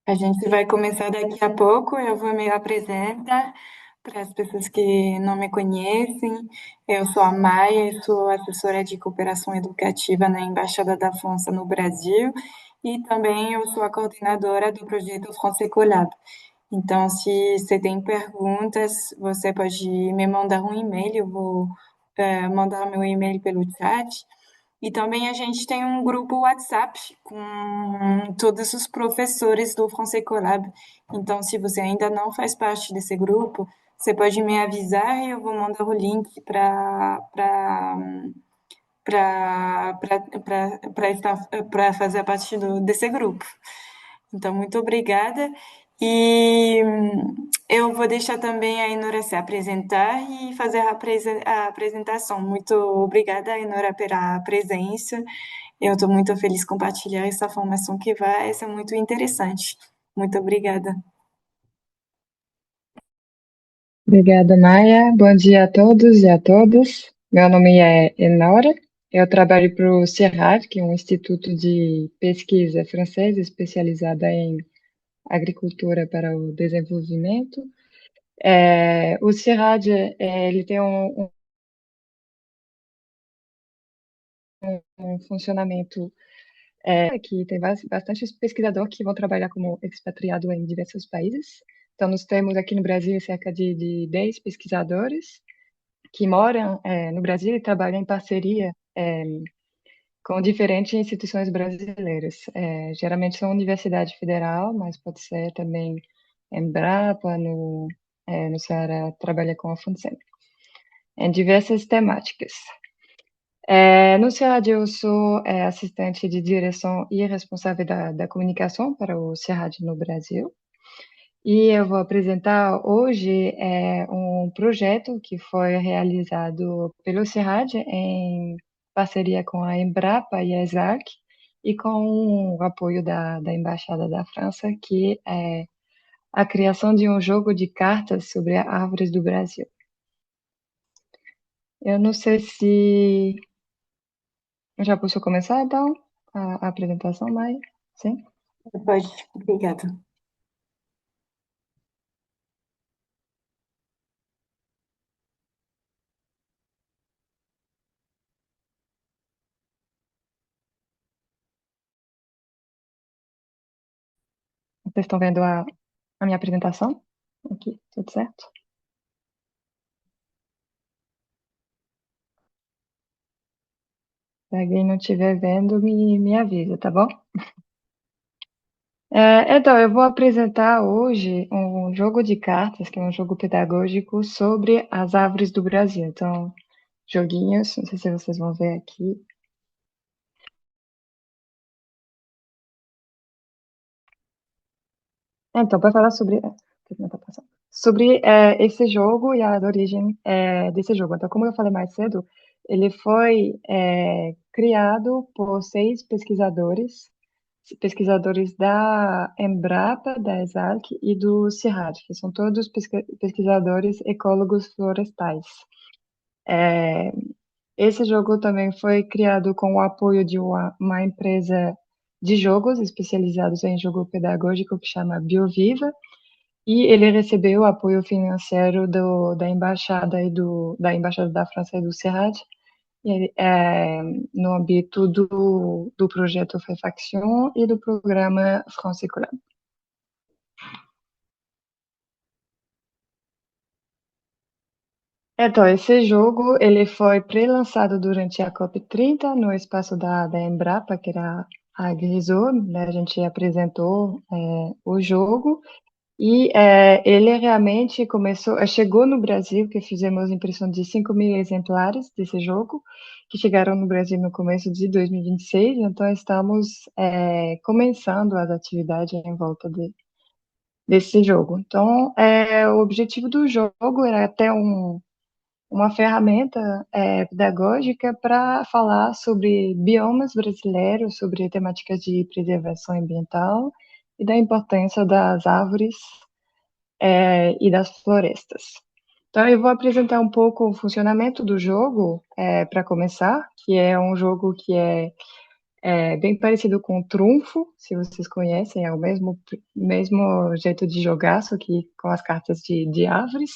A gente vai começar daqui a pouco. Eu vou me apresentar para as pessoas que não me conhecem. Eu sou a Maia, eu sou assessora de cooperação educativa na Embaixada da França no Brasil e também eu sou a coordenadora do projeto France Ecolab. Então, se você tem perguntas, você pode me mandar um e-mail, eu vou mandar meu e-mail pelo chat. E também a gente tem um grupo WhatsApp com todos os professores do France Collab. Então, se você ainda não faz parte desse grupo, você pode me avisar e eu vou mandar o link para fazer parte desse grupo. Então, muito obrigada. E eu vou deixar também a Inora se apresentar e fazer a apresentação. Muito obrigada, Inora, pela presença. Eu estou muito feliz de compartilhar essa formação que vai ser muito interessante. Muito obrigada. Obrigada, Maia. Bom dia a todos e a todas. Meu nome é Enora. Eu trabalho para o CIRAD, que é um instituto de pesquisa francês especializado em agricultura para o desenvolvimento. O CIRAD, ele tem um funcionamento que tem bastante pesquisador que vão trabalhar como expatriado em diversos países. Então, nós temos aqui no Brasil cerca de 10 pesquisadores que moram no Brasil e trabalham em parceria com diferentes instituições brasileiras. Geralmente são Universidade Federal, mas pode ser também Embrapa, no Ceará, trabalha com a FUNSEM, em diversas temáticas. No CIRAD, eu sou assistente de direção e responsável da comunicação para o CIRAD no Brasil. E eu vou apresentar hoje um projeto que foi realizado pelo CIRAD em parceria com a Embrapa e a ESAC e com o apoio da Embaixada da França, que é a criação de um jogo de cartas sobre árvores do Brasil. Eu não sei se já posso começar, então, a apresentação, Maia? Sim? Pode, obrigada. Vocês estão vendo a minha apresentação? Aqui, tudo certo? Se alguém não estiver vendo, me avisa, tá bom? Então, eu vou apresentar hoje um jogo de cartas, que é um jogo pedagógico sobre as árvores do Brasil. Então, joguinhos, não sei se vocês vão ver aqui. Então, para falar sobre esse jogo e a origem desse jogo. Então, como eu falei mais cedo, ele foi criado por 6 pesquisadores da Embrapa, da ESAC e do CIRAD, que são todos pesquisadores ecólogos florestais. Esse jogo também foi criado com o apoio de uma empresa de jogos especializados em jogo pedagógico que chama BioViva, e ele recebeu apoio financeiro da Embaixada da Embaixada da França e do CIRAD, no âmbito do projeto FEFACTION e do programa France Collab. Então, esse jogo ele foi pré-lançado durante a COP30 no espaço da Embrapa, que era a Grisou, né? A gente apresentou o jogo e ele realmente chegou no Brasil, que fizemos impressão de 5.000 exemplares desse jogo, que chegaram no Brasil no começo de 2026, então estamos começando as atividades em volta desse jogo. Então, o objetivo do jogo era ter uma ferramenta pedagógica para falar sobre biomas brasileiros, sobre temáticas de preservação ambiental e da importância das árvores e das florestas. Então, eu vou apresentar um pouco o funcionamento do jogo para começar, que é um jogo que é É bem parecido com o trunfo, se vocês conhecem, é o mesmo jeito de jogar, só que com as cartas de árvores.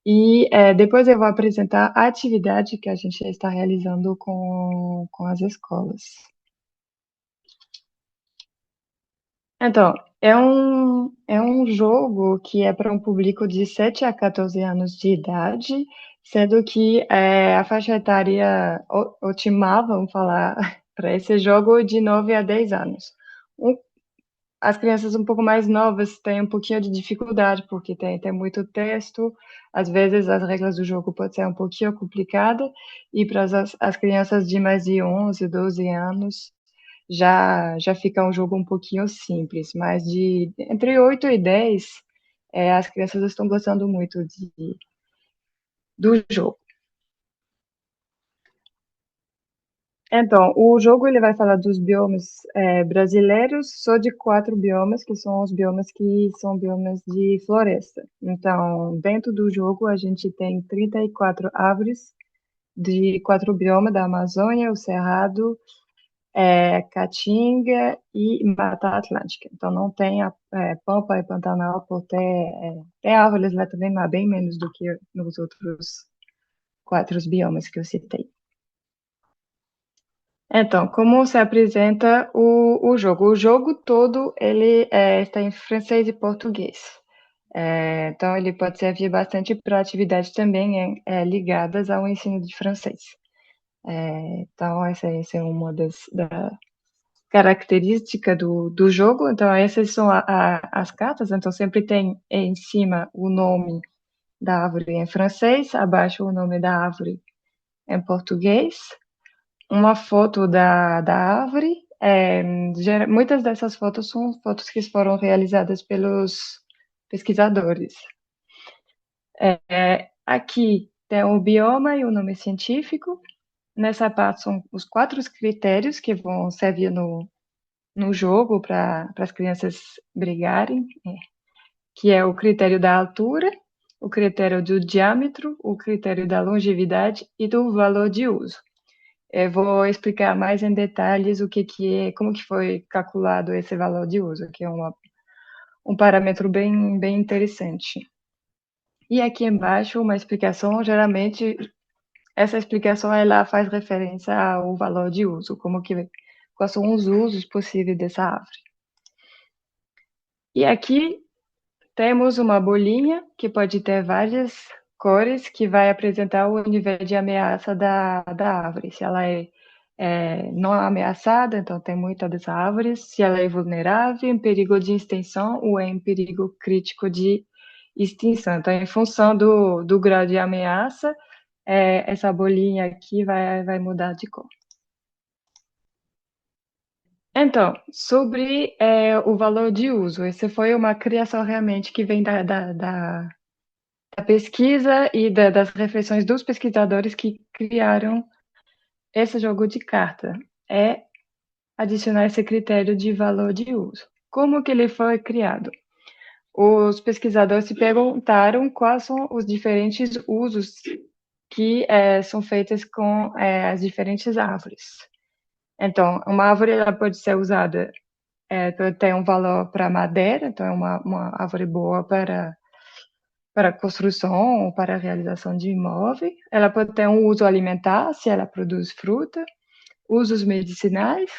E depois eu vou apresentar a atividade que a gente está realizando com as escolas. Então, é um jogo que é para um público de 7 a 14 anos de idade, sendo que a faixa etária otimal, vamos falar, para esse jogo é de 9 a 10 anos. Um- as crianças um pouco mais novas têm um pouquinho de dificuldade, porque tem muito texto, às vezes as regras do jogo podem ser um pouquinho complicadas, e para as crianças de mais de 11, 12 anos, já fica um jogo um pouquinho simples, mas de entre 8 e 10, as crianças estão gostando muito do jogo. Então, o jogo ele vai falar dos biomas brasileiros, só de 4 biomas, que são os biomas que são biomas de floresta. Então, dentro do jogo, a gente tem 34 árvores de 4 biomas da Amazônia, o Cerrado, Caatinga e Mata Atlântica. Então, não tem Pampa e Pantanal, por ter árvores lá também, mas bem menos do que nos outros 4 biomas que eu citei. Então, como se apresenta o jogo? O jogo todo ele está em francês e português. Então, ele pode servir bastante para atividades também ligadas ao ensino de francês. Então, essa é uma das características do jogo. Então, essas são as cartas. Então, sempre tem em cima o nome da árvore em francês, abaixo o nome da árvore em português, uma foto da árvore. Muitas dessas fotos são fotos que foram realizadas pelos pesquisadores. Aqui tem o bioma e o nome científico. Nessa parte são os 4 critérios que vão servir no jogo para as crianças brigarem, que é o critério da altura, o critério do diâmetro, o critério da longevidade e do valor de uso. Eu vou explicar mais em detalhes como que foi calculado esse valor de uso, que é um parâmetro bem interessante. E aqui embaixo uma explicação, geralmente essa explicação ela faz referência ao valor de uso, quais são os usos possíveis dessa árvore. E aqui temos uma bolinha que pode ter várias cores, que vai apresentar o nível de ameaça da árvore. Se ela é não ameaçada, então tem muita dessa árvore. Se ela é vulnerável, em perigo de extinção ou em perigo crítico de extinção. Então, em função do grau de ameaça, essa bolinha aqui vai mudar de cor. Então, sobre o valor de uso, essa foi uma criação realmente que vem da pesquisa e das reflexões dos pesquisadores que criaram esse jogo de carta. É adicionar esse critério de valor de uso. Como que ele foi criado? Os pesquisadores se perguntaram quais são os diferentes usos que são feitos com as diferentes árvores. Então, uma árvore ela pode ser usada, tem um valor para madeira, então é uma árvore boa para construção ou para a realização de imóvel. Ela pode ter um uso alimentar, se ela produz fruta, usos medicinais,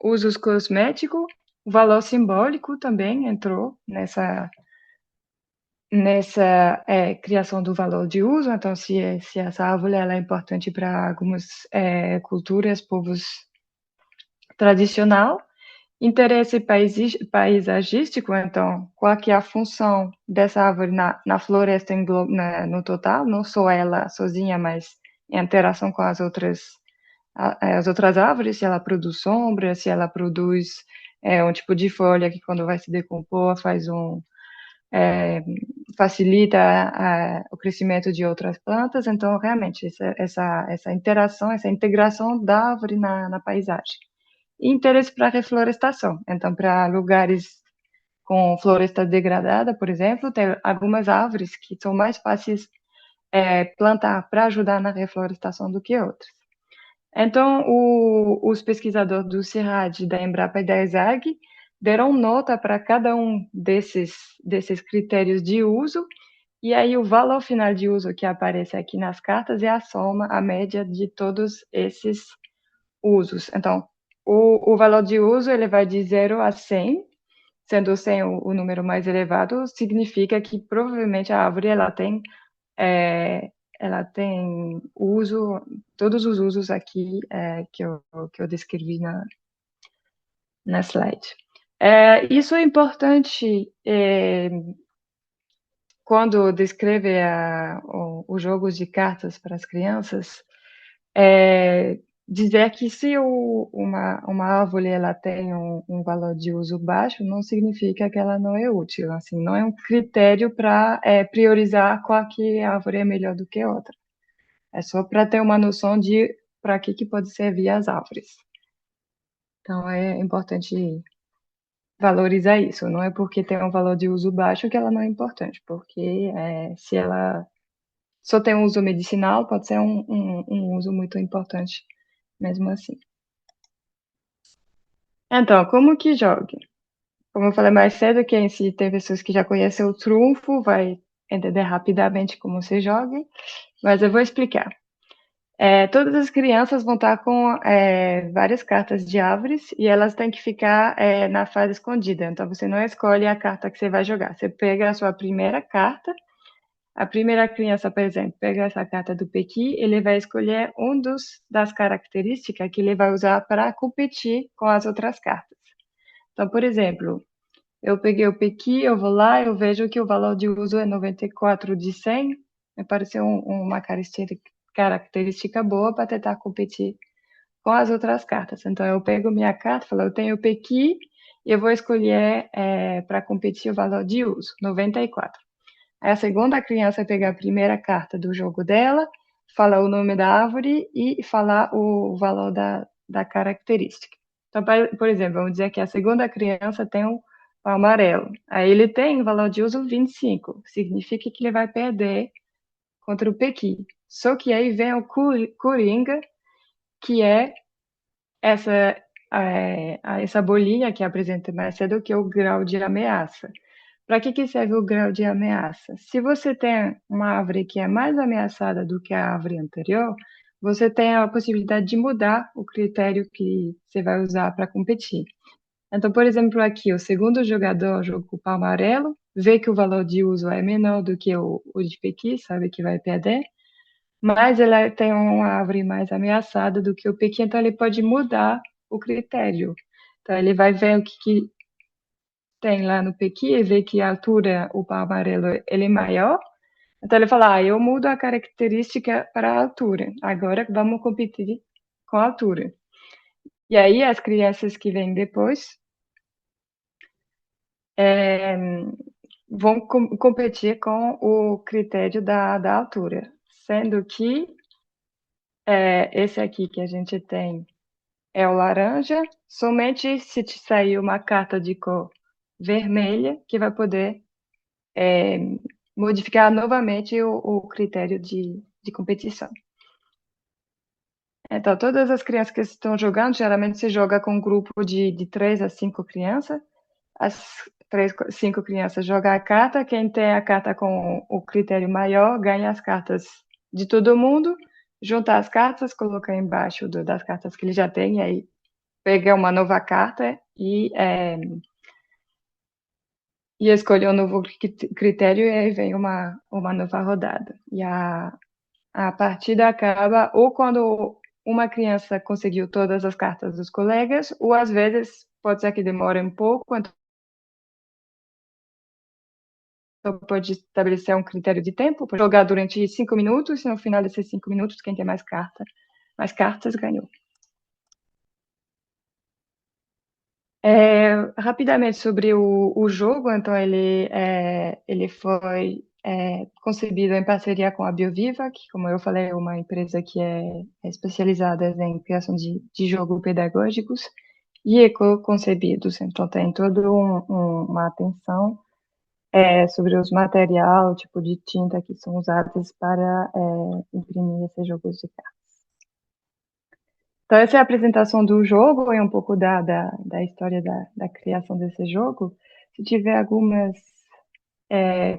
usos cosméticos, o valor simbólico também entrou nessa criação do valor de uso. Então, se essa árvore ela é importante para algumas culturas, povos tradicional, interesse paisagístico, então, qual que é a função dessa árvore na floresta no total, não só ela sozinha, mas em interação com as outras árvores, se ela produz sombra, se ela produz um tipo de folha que quando vai se decompor facilita o crescimento de outras plantas. Então, realmente, essa interação, essa integração da árvore na paisagem. E interesse para reflorestação. Então, para lugares com floresta degradada, por exemplo, tem algumas árvores que são mais fáceis plantar para ajudar na reflorestação do que outras. Então, os pesquisadores do CIRAD, da Embrapa e da ESAG deram nota para cada um desses critérios de uso, e aí o valor final de uso que aparece aqui nas cartas é a soma, a média de todos esses usos. Então, o valor de uso ele vai de 0 a 100, sendo 100 o número mais elevado, significa que provavelmente a árvore ela tem uso, todos os usos aqui que eu descrevi na slide. Isso é importante quando descreve os jogos de cartas para as crianças, dizer que se uma árvore ela tem um valor de uso baixo, não significa que ela não é útil. Assim, não é um critério para priorizar qual que árvore é melhor do que outra. É só para ter uma noção de para que pode servir as árvores. Então, é importante valorizar isso. Não é porque tem um valor de uso baixo que ela não é importante, porque se ela só tem um uso medicinal, pode ser um uso muito importante mesmo assim. Então, como que joga? Como eu falei mais cedo, quem se tem pessoas que já conhecem o trunfo vai entender rapidamente como se joga, mas eu vou explicar. Todas as crianças vão estar com várias cartas de árvores e elas têm que ficar na fase escondida. Então, você não escolhe a carta que você vai jogar. Você pega a sua primeira carta. A primeira criança, por exemplo, pega essa carta do Pequi, ele vai escolher das características que ele vai usar para competir com as outras cartas. Então, por exemplo, eu peguei o Pequi, eu vou lá, eu vejo que o valor de uso é 94 de 100, me pareceu uma característica boa para tentar competir com as outras cartas. Então, eu pego minha carta, falo, eu tenho o Pequi, e eu vou escolher para competir o valor de uso, 94. Aí a segunda criança pega a primeira carta do jogo dela, fala o nome da árvore e fala o valor da característica. Então, por exemplo, vamos dizer que a segunda criança tem um amarelo. Aí ele tem o valor de uso 25. Significa que ele vai perder contra o Pequi. Só que aí vem o Coringa, que é essa bolinha que apresenta mais cedo, que é o grau de ameaça. Para que serve o grau de ameaça? Se você tem uma árvore que é mais ameaçada do que a árvore anterior, você tem a possibilidade de mudar o critério que você vai usar para competir. Então, por exemplo, aqui, o segundo jogador joga com o pau amarelo, vê que o valor de uso é menor do que o de Pequi, sabe que vai perder, mas ela tem uma árvore mais ameaçada do que o Pequi, então ele pode mudar o critério. Então, ele vai ver o que tem lá no Pequi e vê que a altura, o pau amarelo, ele é maior. Então, ele fala, eu mudo a característica para a altura. Agora vamos competir com a altura. E aí, as crianças que vêm depois vão competir com o critério da altura. Sendo que esse aqui que a gente tem é o laranja, somente se te sair uma carta de cor vermelha, que vai poder modificar novamente o critério de competição. Então, todas as crianças que estão jogando, geralmente se joga com um grupo de 3 a 5 crianças. As 3, 5 crianças jogam a carta, quem tem a carta com o critério maior ganha as cartas de todo mundo, junta as cartas, coloca embaixo das cartas que ele já tem, aí pega uma nova carta e escolhe um novo critério e aí vem uma nova rodada. E a partida acaba ou quando uma criança conseguiu todas as cartas dos colegas, ou às vezes pode ser que demore um pouco, então pode estabelecer um critério de tempo, pode jogar durante 5 minutos, e no final desses 5 minutos, quem tem mais cartas ganhou. Rapidamente sobre o jogo, então ele foi concebido em parceria com a Bioviva, que, como eu falei, é uma empresa que é especializada em criação de jogos pedagógicos e eco-concebidos. Então, tem toda uma atenção sobre os materiais, tipo de tinta que são usados para imprimir esses jogos de cartas. Então, essa é a apresentação do jogo e um pouco da história da criação desse jogo. Se tiver algumas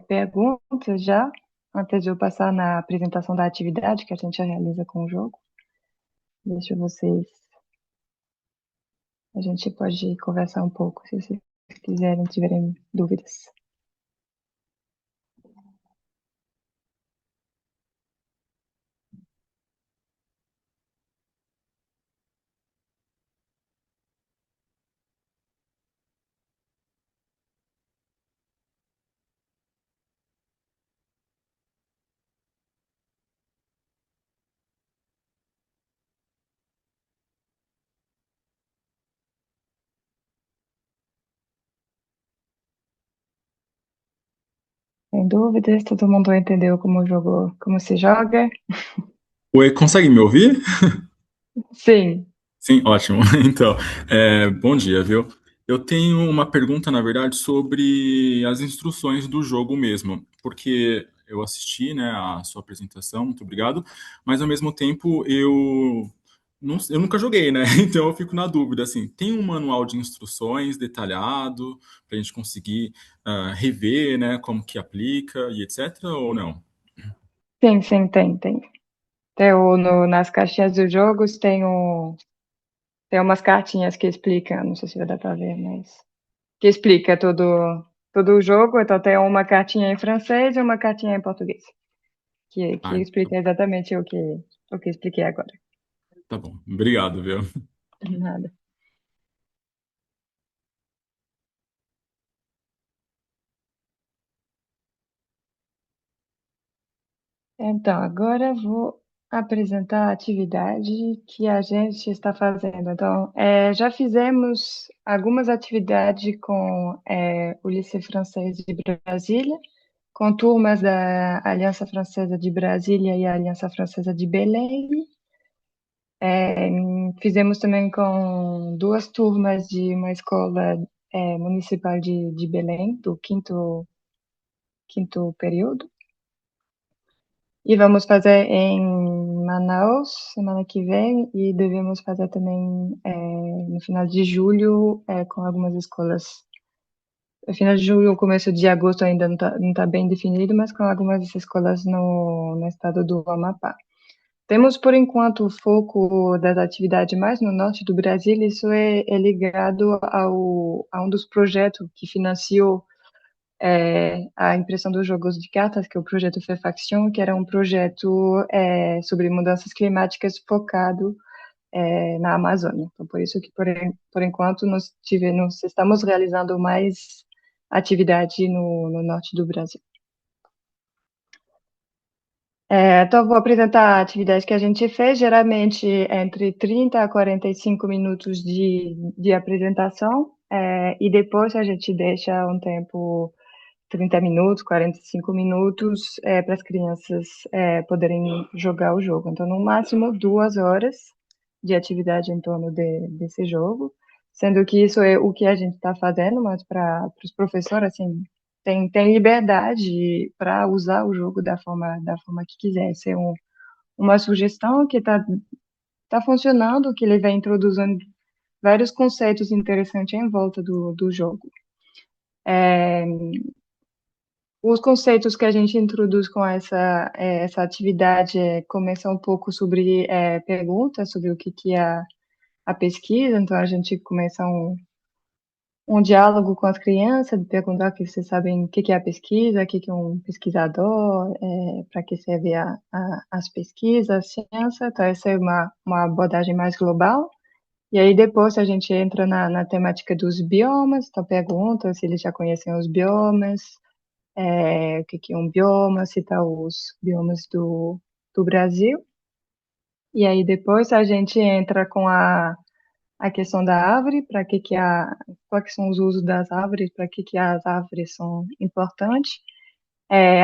perguntas já, antes de eu passar na apresentação da atividade que a gente realiza com o jogo, deixa vocês. A gente pode conversar um pouco, se vocês quiserem, tiverem dúvidas. Sem dúvidas, todo mundo entendeu como o jogo, como se joga? Oi, consegue me ouvir? Sim. Sim, ótimo. Então, bom dia, viu? Eu tenho uma pergunta, na verdade, sobre as instruções do jogo mesmo, porque eu assisti, né, a sua apresentação, muito obrigado, mas ao mesmo tempo eu nunca joguei, né? Então eu fico na dúvida, assim, tem um manual de instruções detalhado para a gente conseguir rever, né, como que aplica e etc. ou não? Sim, tem. Nas caixinhas dos jogos tem umas cartinhas que explicam, não sei se vai dar para ver, mas que explica todo o jogo. Então tem uma cartinha em francês e uma cartinha em português, que Ah, explica exatamente o que expliquei agora. tá bom. Obrigado, viu? Nada. Então, agora eu vou apresentar a atividade que a gente está fazendo. Então, já fizemos algumas atividades com o Liceu Francês de Brasília, com turmas da Aliança Francesa de Brasília e a Aliança Francesa de Belém. Fizemos também com duas turmas de uma escola municipal de Belém, do quinto período. E vamos fazer em Manaus semana que vem e devemos fazer também no final de julho com algumas escolas. No final de julho, começo de agosto ainda não tá bem definido, mas com algumas escolas no estado do Amapá. Temos, por enquanto, o foco das atividades mais no norte do Brasil. Isso é ligado a um dos projetos que financiou a impressão dos jogos de cartas, que é o projeto Faction, que era um projeto sobre mudanças climáticas focado na Amazônia. Então, por isso que, por enquanto, nós estamos realizando mais atividade no norte do Brasil. Então, eu vou apresentar a atividade que a gente fez, geralmente entre 30 a 45 minutos de apresentação, e depois a gente deixa um tempo 30 minutos, 45 minutos, para as crianças poderem jogar o jogo. Então, no máximo 2 horas de atividade em torno desse jogo, sendo que isso é o que a gente está fazendo, mas para os professores, assim, tem liberdade para usar o jogo da forma que quiser. Isso é uma sugestão que tá funcionando, que ele vem introduzindo vários conceitos interessantes em volta do jogo. Os conceitos que a gente introduz com essa atividade começa um pouco sobre perguntas sobre o que é a pesquisa. Então, a gente começa um diálogo com as crianças, de perguntar que vocês sabem o que é a pesquisa, o que é um pesquisador, para que serve as pesquisas, a ciência. Então, essa é uma abordagem mais global. E aí, depois, a gente entra na temática dos biomas. Então, pergunta se eles já conhecem os biomas, o que é um bioma, citar os biomas do Brasil. E aí, depois, a gente entra com a questão da árvore, quais são os usos das árvores, para que as árvores são importantes.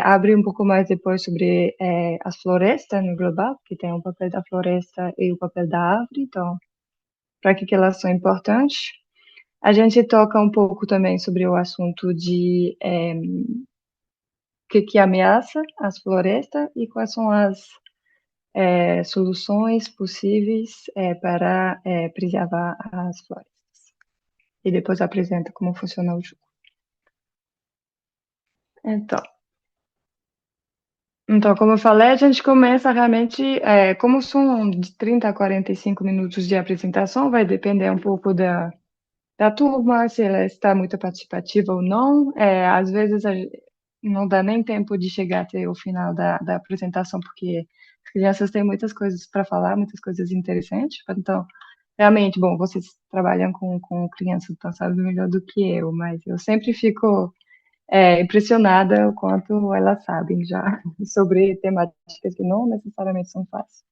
Abre um pouco mais depois sobre as florestas no global, que tem o papel da floresta e o papel da árvore, então, para que elas são importantes. A gente toca um pouco também sobre o assunto de o que ameaça as florestas e quais são soluções possíveis para preservar as florestas. E depois apresenta como funciona o jogo. Então, como eu falei, a gente começa realmente, como são de 30 a 45 minutos de apresentação, vai depender um pouco da turma, se ela está muito participativa ou não. Às vezes não dá nem tempo de chegar até o final da apresentação, porque as crianças têm muitas coisas para falar, muitas coisas interessantes. Então, realmente, bom, vocês trabalham com crianças, então sabem melhor do que eu, mas eu sempre fico impressionada o quanto elas sabem já sobre temáticas que não necessariamente são fáceis.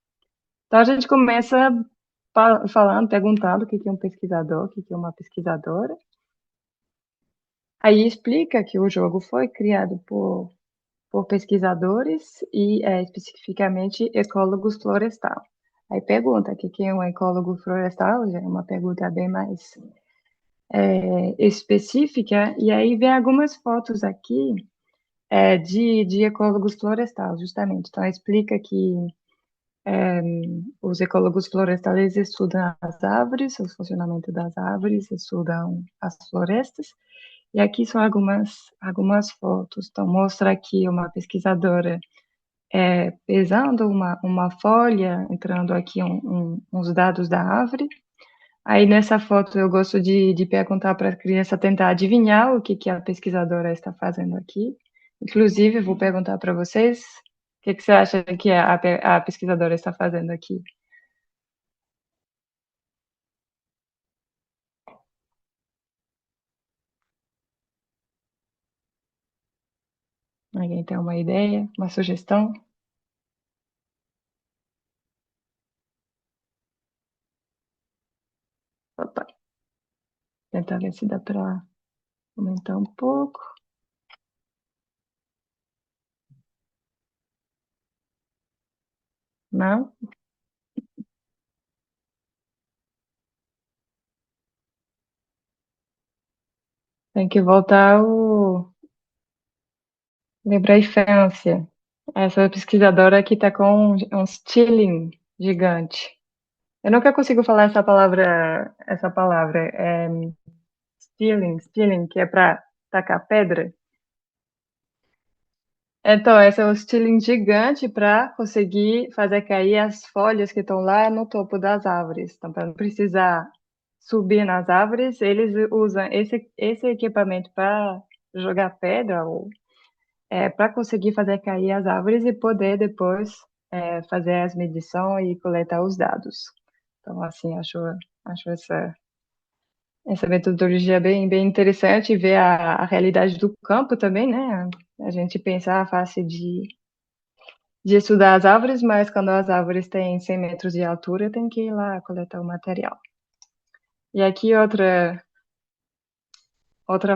Então, a gente começa falando, perguntando o que é um pesquisador, o que é uma pesquisadora. Aí explica que o jogo foi criado por pesquisadores e especificamente ecólogos florestal. Aí pergunta o que é um ecólogo florestal, já é uma pergunta bem mais específica, e aí vem algumas fotos aqui de ecólogos florestais, justamente. Então, explica que os ecólogos florestais estudam as árvores, o funcionamento das árvores, estudam as florestas. E aqui são algumas fotos. Então, mostra aqui uma pesquisadora pesando uma folha, entrando aqui uns dados da árvore. Aí, nessa foto, eu gosto de perguntar para a criança tentar adivinhar o que a pesquisadora está fazendo aqui. Inclusive, vou perguntar para vocês, o que você acha que a pesquisadora está fazendo aqui? Alguém tem uma ideia, uma sugestão? Opa, tentar ver se dá para aumentar um pouco. Não? Tem que voltar lembrar a infância. Essa pesquisadora aqui está com um stiling gigante. Eu nunca consigo falar essa palavra. Stealing, que é para tacar pedra. Então, esse é o stealing gigante para conseguir fazer cair as folhas que estão lá no topo das árvores. Então, para não precisar subir nas árvores, eles usam esse equipamento para jogar pedra ou para conseguir fazer cair as árvores e poder depois fazer as medições e coletar os dados. Então, assim, acho essa metodologia bem interessante e ver a realidade do campo também, né? A gente pensa fácil de estudar as árvores, mas quando as árvores têm 100 metros de altura, tem que ir lá coletar o material. E aqui outra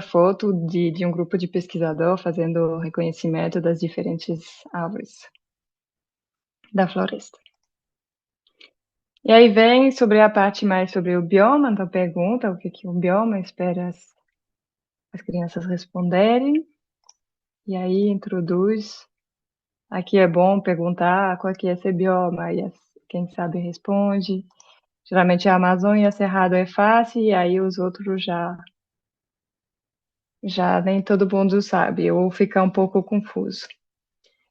foto de um grupo de pesquisador fazendo o reconhecimento das diferentes árvores da floresta. E aí vem sobre a parte mais sobre o bioma, então pergunta o que é um bioma, espera as crianças responderem, e aí introduz. Aqui é bom perguntar qual que é esse bioma, e quem sabe responde. Geralmente a Amazônia, Cerrado é fácil, e aí os outros já nem todo mundo sabe, ou fica um pouco confuso.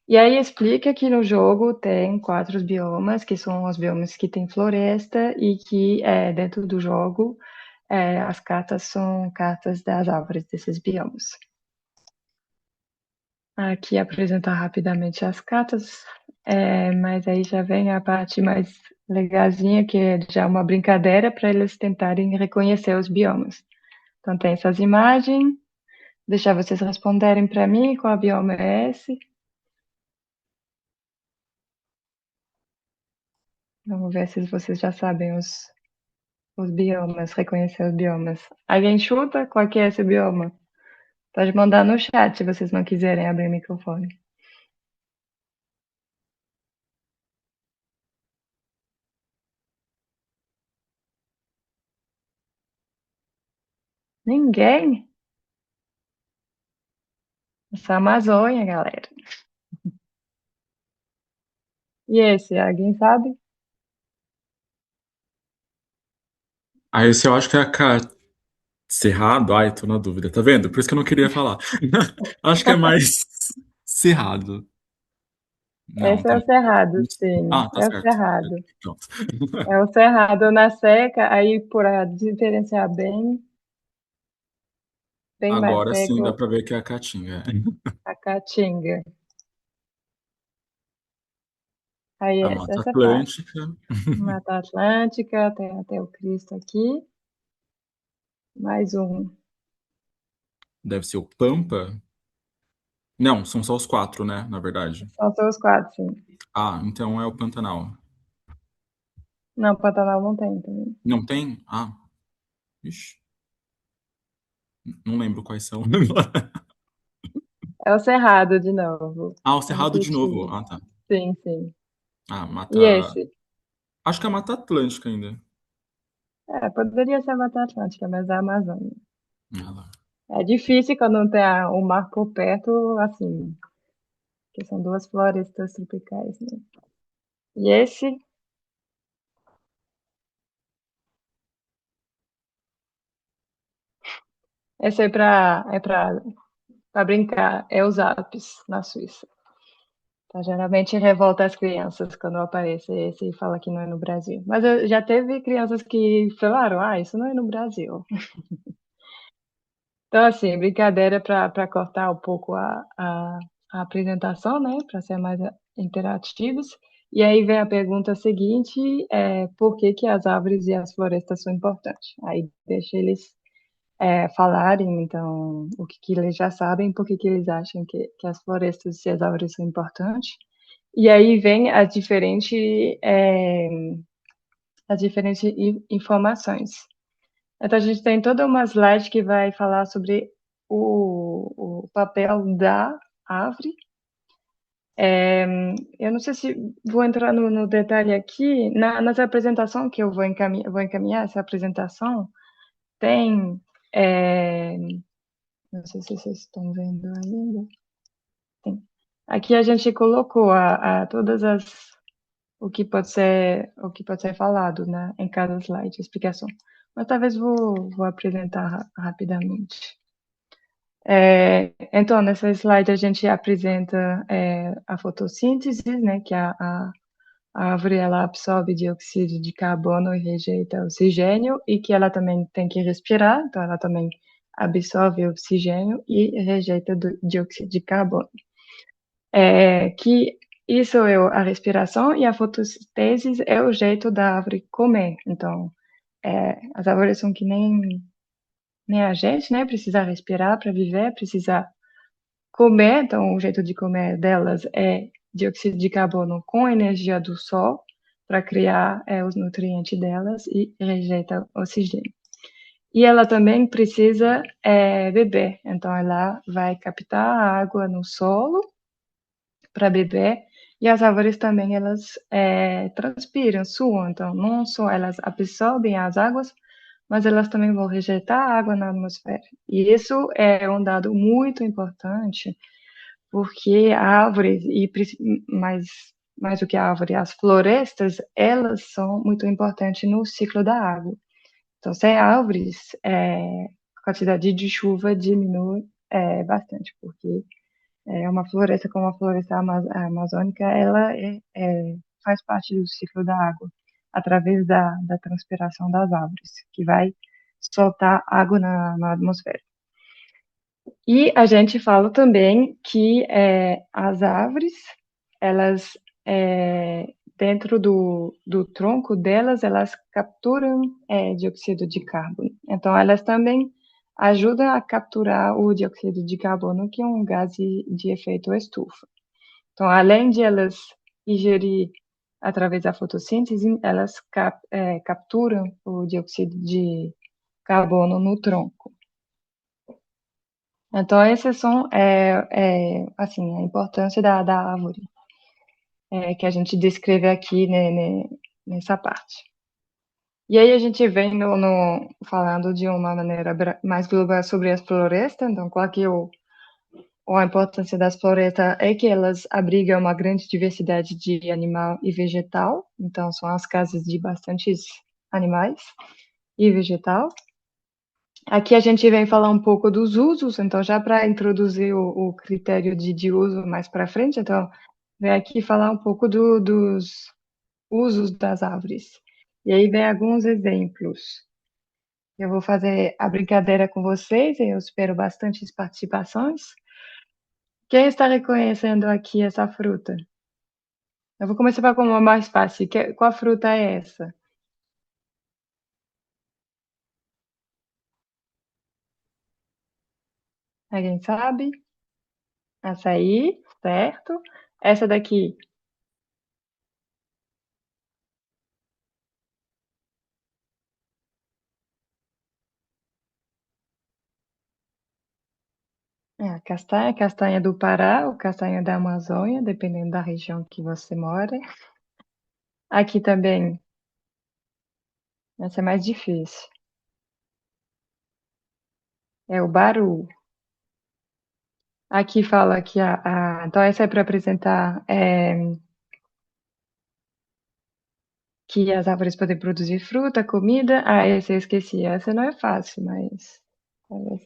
E aí explica que no jogo tem 4 biomas, que são os biomas que tem floresta, e que dentro do jogo as cartas são cartas das árvores desses biomas. Aqui apresentar rapidamente as cartas, mas aí já vem a parte mais legalzinha, que é já uma brincadeira para eles tentarem reconhecer os biomas. Então tem essas imagens, deixar vocês responderem para mim qual bioma é esse. Vamos ver se vocês já sabem os biomas, reconhecer os biomas. Alguém chuta qual que é esse bioma? Pode mandar no chat se vocês não quiserem abrir o microfone. Ninguém? Essa é a Amazônia, galera. E esse, alguém sabe? Ah, esse eu acho que é Cerrado? Ai, tô na dúvida, tá vendo? Por isso que eu não queria falar. Acho que é mais Cerrado. Não, Esse tá. é o Cerrado, sim. Ah, tá É o certo. Cerrado. Pronto. É o Cerrado na seca, aí para diferenciar bem mais Agora sim dá seco, pra ver que é a Caatinga. a Caatinga. Aí A Mata essa é fácil. Atlântica Mata Atlântica, tem até o Cristo aqui. Mais um. deve ser o Pampa. Não, são só os quatro, né? Na verdade. São os quatro, sim. Ah, então é o Pantanal. Não, Pantanal não tem também. Não tem? Ah, ixi, não lembro quais são. É o Cerrado de novo. Ah, o Vou Cerrado de novo. repetir. Ah, tá. Sim, sim. Ah, E Mata. esse? Acho que é a Mata Atlântica ainda. É, poderia ser a Mata Atlântica, mas é a Amazônia. Ah, lá. É difícil quando não tem o mar por perto, assim, que são duas florestas tropicais, né? E esse é pra brincar, é os Alpes, na Suíça. Então, geralmente revolta as crianças quando aparece esse e fala que não é no Brasil. Mas já teve crianças que falaram, isso não é no Brasil. Então, assim, brincadeira para cortar um pouco a apresentação, né? Para ser mais interativos. E aí vem a pergunta seguinte, por que que as árvores e as florestas são importantes? Aí deixa eles falarem, então, o que eles já sabem, por que que eles acham que as florestas e as árvores são importantes. E aí vem as diferentes informações. Então, a gente tem toda uma slide que vai falar sobre o papel da árvore. Eu não sei se vou entrar no detalhe aqui. Nessa apresentação que eu vou encaminhar essa apresentação, tem. é, não sei se vocês estão vendo ainda. Tem. Aqui a gente colocou todas o que pode ser falado, né, em cada slide, explicação. Mas talvez vou apresentar rapidamente. Então, nessa slide a gente apresenta a fotossíntese, né, que a árvore ela absorve dióxido de carbono e rejeita oxigênio, e que ela também tem que respirar, então ela também absorve oxigênio e rejeita dióxido de carbono. Que isso é a respiração, e a fotossíntese é o jeito da árvore comer. Então, as árvores são que nem a gente, né? Precisa respirar para viver, precisa comer. Então, o jeito de comer delas é dióxido de carbono com energia do sol para criar os nutrientes delas, e rejeita oxigênio. E ela também precisa beber. Então, ela vai captar a água no solo para beber, e as árvores também elas transpiram, suam, então não só elas absorvem as águas, mas elas também vão rejeitar a água na atmosfera. E isso é um dado muito importante, porque a árvore, mais do que a árvore, as florestas, elas são muito importantes no ciclo da água. Então, sem árvores, a quantidade de chuva diminui bastante, porque uma floresta como a floresta amazônica, ela faz parte do ciclo da água, através da transpiração das árvores, que vai soltar água na atmosfera. E a gente fala também que as árvores, elas, dentro do tronco delas, elas capturam dióxido de carbono. Então, elas também ajudam a capturar o dióxido de carbono, que é um gás de efeito estufa. Então, além de elas ingerir através da fotossíntese, elas capturam o dióxido de carbono no tronco. Então, esses são, assim, a importância da árvore, que a gente descreve aqui, né, nessa parte. E aí a gente vem falando de uma maneira mais global sobre as florestas, então qual que é ou a importância das florestas é que elas abrigam uma grande diversidade de animal e vegetal, então são as casas de bastantes animais e vegetal. Aqui a gente vem falar um pouco dos usos, então já para introduzir o critério de uso mais para frente, então vem aqui falar um pouco dos usos das árvores. E aí vem alguns exemplos. Eu vou fazer a brincadeira com vocês, e eu espero bastantes participações. Quem está reconhecendo aqui essa fruta? Eu vou começar com uma mais fácil. Qual fruta é essa? Alguém sabe? Açaí, certo. Essa daqui é a castanha, castanha do Pará ou castanha da Amazônia, dependendo da região que você mora. Aqui também, essa é mais difícil. É o baru. Aqui fala que então essa é para apresentar que as árvores podem produzir fruta, comida. Ah, essa eu esqueci. Essa não é fácil, mas talvez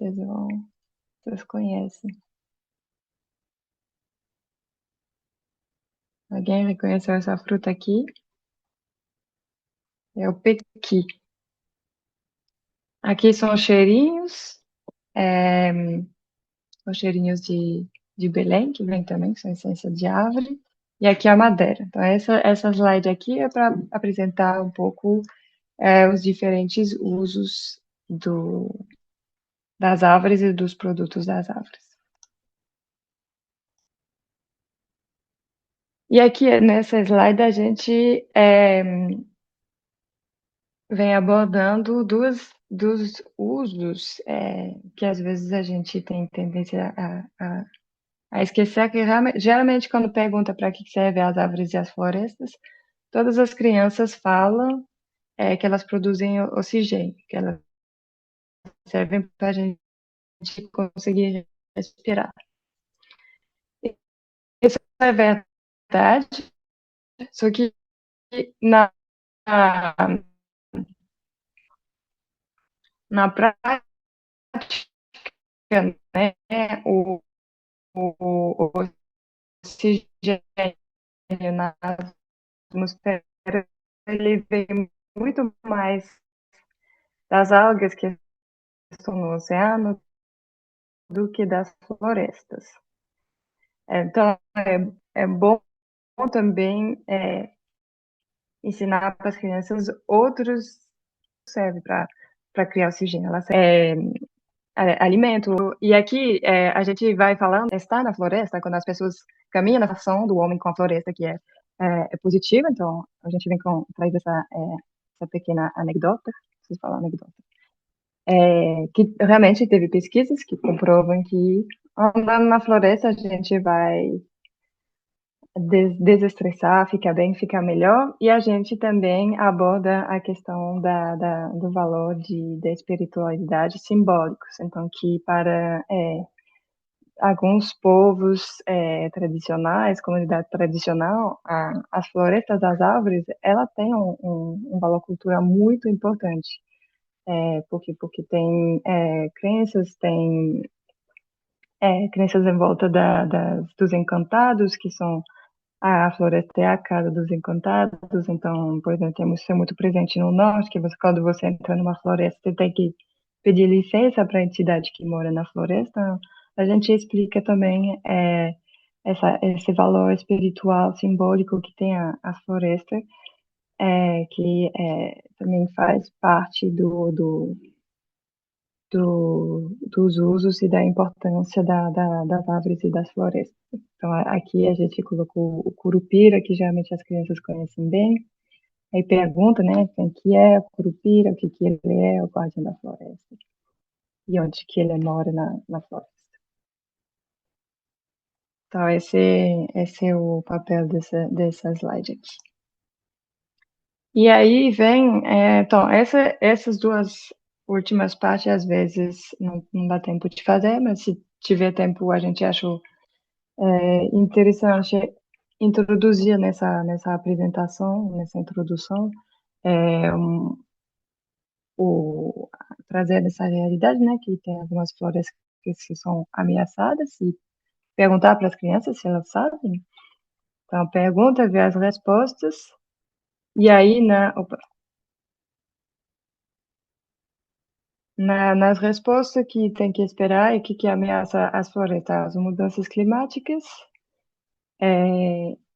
vocês conhecem. Alguém reconheceu essa fruta aqui? É o pequi. Aqui são os cheirinhos de Belém, que vem também, que são essência de árvore. E aqui a madeira. Então, essa slide aqui é para apresentar um pouco os diferentes usos das árvores e dos produtos das árvores. E aqui nessa slide a gente vem abordando dos usos que às vezes a gente tem tendência a esquecer que geralmente quando pergunta para que servem as árvores e as florestas, todas as crianças falam que elas produzem oxigênio, que elas servem para a gente conseguir respirar. Isso é verdade, só que na, na prática, né, o oxigênio na atmosfera ele vem muito mais das algas que estão no oceano do que das florestas. Então, é bom também ensinar para as crianças outros serve para criar oxigênio. Ela serve, alimento. E aqui a gente vai falando, estar na floresta, quando as pessoas caminham na ação do homem com a floresta, que é positiva. Então, a gente vem traz essa pequena anedota, preciso falar anedota, que realmente teve pesquisas que comprovam que andando na floresta a gente vai desestressar, ficar bem, ficar melhor, e a gente também aborda a questão do valor da espiritualidade simbólicos, então que para alguns povos tradicionais, comunidade tradicional, as florestas das árvores, ela tem um valor cultural muito importante, porque tem crenças em volta dos encantados, que são a floresta é a casa dos encantados, então, por exemplo, temos isso muito presente no norte, que quando você entra numa floresta, você tem que pedir licença para a entidade que mora na floresta. A gente explica também esse valor espiritual, simbólico que tem a floresta, que também faz parte dos usos e da importância das árvores e das florestas. Então, aqui a gente colocou o curupira, que geralmente as crianças conhecem bem. Aí pergunta, né, quem que é o curupira, o que que ele é, o guardião da floresta. E onde que ele mora na floresta. Então, esse é o papel dessa slide aqui. E aí vem, então, essas duas últimas partes, às vezes, não dá tempo de fazer, mas se tiver tempo, a gente achou interessante introduzir nessa apresentação, nessa introdução, trazer essa realidade, né, que tem algumas florestas que são ameaçadas e perguntar para as crianças se elas sabem. Então, pergunta, ver as respostas, e aí nas respostas que tem que esperar e que ameaça as florestas, as mudanças climáticas,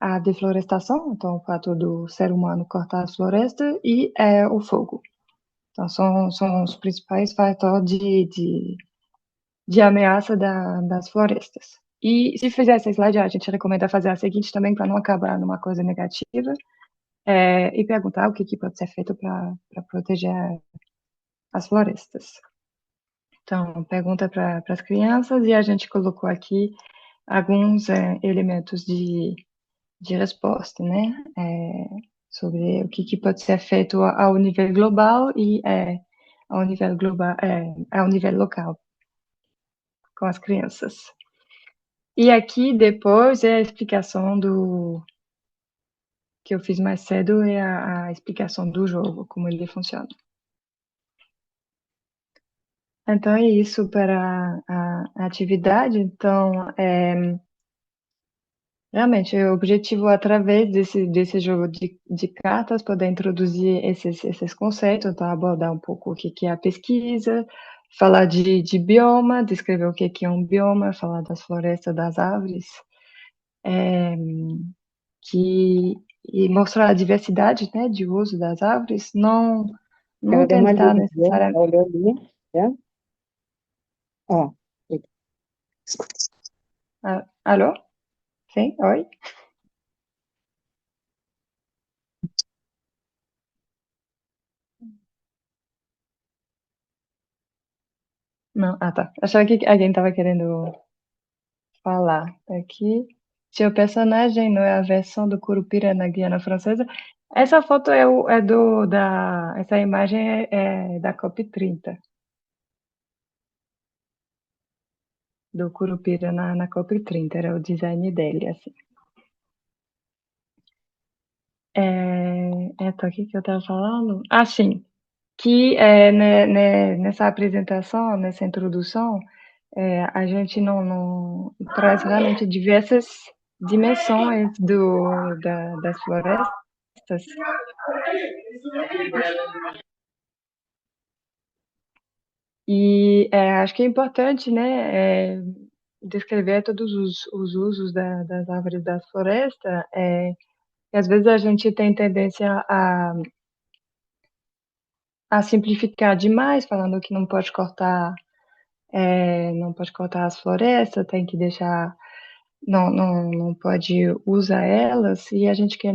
a deflorestação, então o fato do ser humano cortar as florestas, e o fogo. Então, são os principais fatores de ameaça das florestas. E se fizer essa slide, a gente recomenda fazer a seguinte também, para não acabar numa coisa negativa, e perguntar o que pode ser feito para proteger as florestas. Então, pergunta para as crianças, e a gente colocou aqui alguns elementos de resposta, né? Sobre o que pode ser feito ao nível global e ao nível local com as crianças. E aqui depois é a explicação que eu fiz mais cedo, é a explicação do jogo, como ele funciona. Então é isso para a atividade. Então, realmente, o objetivo, através desse jogo de cartas, poder introduzir esses conceitos, então abordar um pouco o que é a pesquisa, falar de bioma, descrever o que é um bioma, falar das florestas, das árvores, e mostrar a diversidade, né, de uso das árvores, não Ela deu uma tentar lida, viu? necessariamente... Ela olhou ali, né? Ó, Alô? Sim? Oi? Não, tá. Achava que alguém estava querendo falar. Aqui, seu personagem não é a versão do Curupira na Guiana Francesa. Essa foto essa imagem é da COP30, do Curupira na COP30, era o design dele, assim. Então, o que eu estava falando? Ah, sim, que nessa apresentação, nessa introdução, a gente não traz realmente diversas dimensões das florestas. E acho que é importante, né, descrever todos os usos das árvores da floresta, e às vezes a gente tem tendência a simplificar demais, falando que não pode cortar as florestas, tem que deixar, não pode usar elas, e a gente quer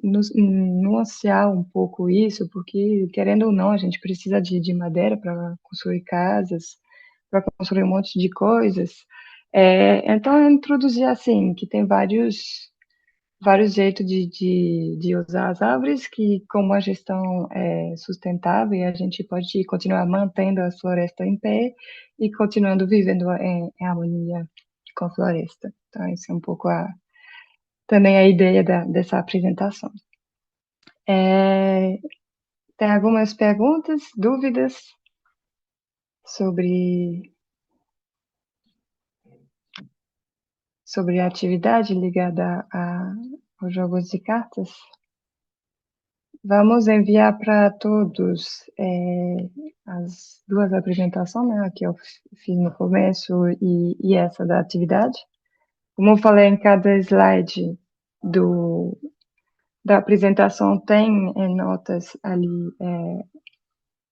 nuancear um pouco isso, porque, querendo ou não, a gente precisa de madeira para construir casas, para construir um monte de coisas. Então, eu introduzi assim, que tem vários jeitos de usar as árvores, que com uma gestão sustentável, a gente pode continuar mantendo a floresta em pé e continuando vivendo em harmonia com a floresta. Então, essa é um pouco também a ideia dessa apresentação. Tem algumas perguntas, dúvidas sobre a atividade ligada aos jogos de cartas? Vamos enviar para todos as duas apresentações, né, a que eu fiz no começo e essa da atividade. Como eu falei, em cada slide da apresentação tem notas ali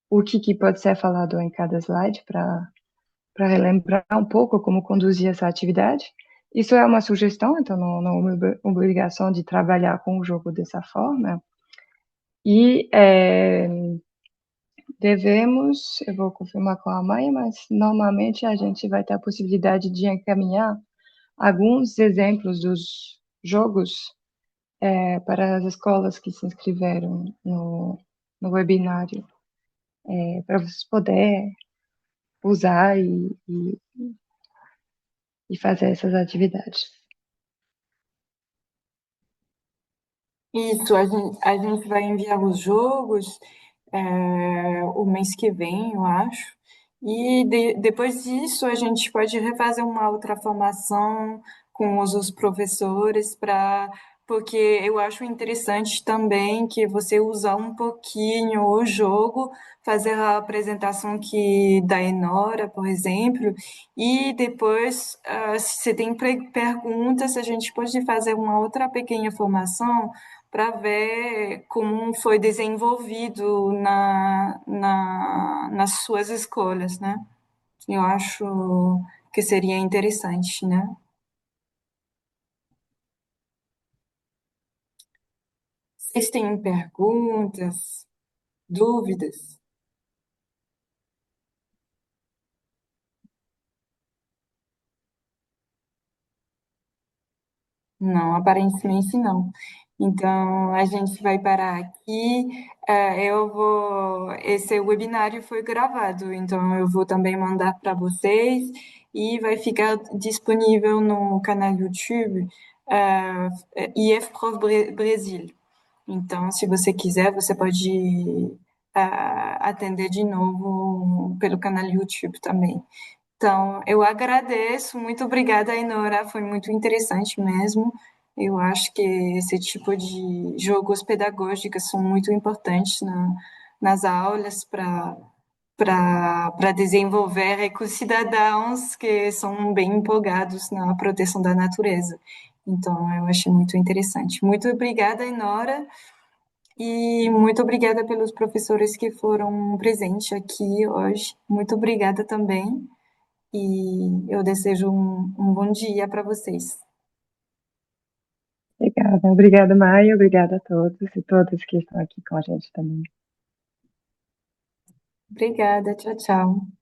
o que pode ser falado em cada slide para relembrar um pouco como conduzir essa atividade. Isso é uma sugestão, então não é uma obrigação de trabalhar com o jogo dessa forma. E eu vou confirmar com a mãe, mas normalmente a gente vai ter a possibilidade de encaminhar alguns exemplos dos jogos para as escolas que se inscreveram no webinário, para vocês poderem usar e fazer essas atividades. Isso, a gente vai enviar os jogos o mês que vem, eu acho. E depois disso, a gente pode refazer uma outra formação com os professores porque eu acho interessante também que você usar um pouquinho o jogo, fazer a apresentação da Enora, por exemplo, e depois, se você tem perguntas, a gente pode fazer uma outra pequena formação para ver como foi desenvolvido nas suas escolhas, né? Eu acho que seria interessante, né? Vocês têm perguntas, dúvidas? Não, aparentemente não. Então, a gente vai parar aqui. Esse webinário foi gravado, então eu vou também mandar para vocês e vai ficar disponível no canal YouTube, IF Prof Brasil. Então, se você quiser, você pode atender de novo pelo canal YouTube também. Então, eu agradeço, muito obrigada, Ainora, foi muito interessante mesmo. Eu acho que esse tipo de jogos pedagógicos são muito importantes nas aulas para desenvolver ecocidadãos que são bem empolgados na proteção da natureza. Então, eu achei muito interessante. Muito obrigada, Ainora, e muito obrigada pelos professores que foram presentes aqui hoje. Muito obrigada também. E eu desejo um bom dia para vocês. Obrigada, Maia, obrigada a todos e todas que estão aqui com a gente também. Obrigada, tchau, tchau.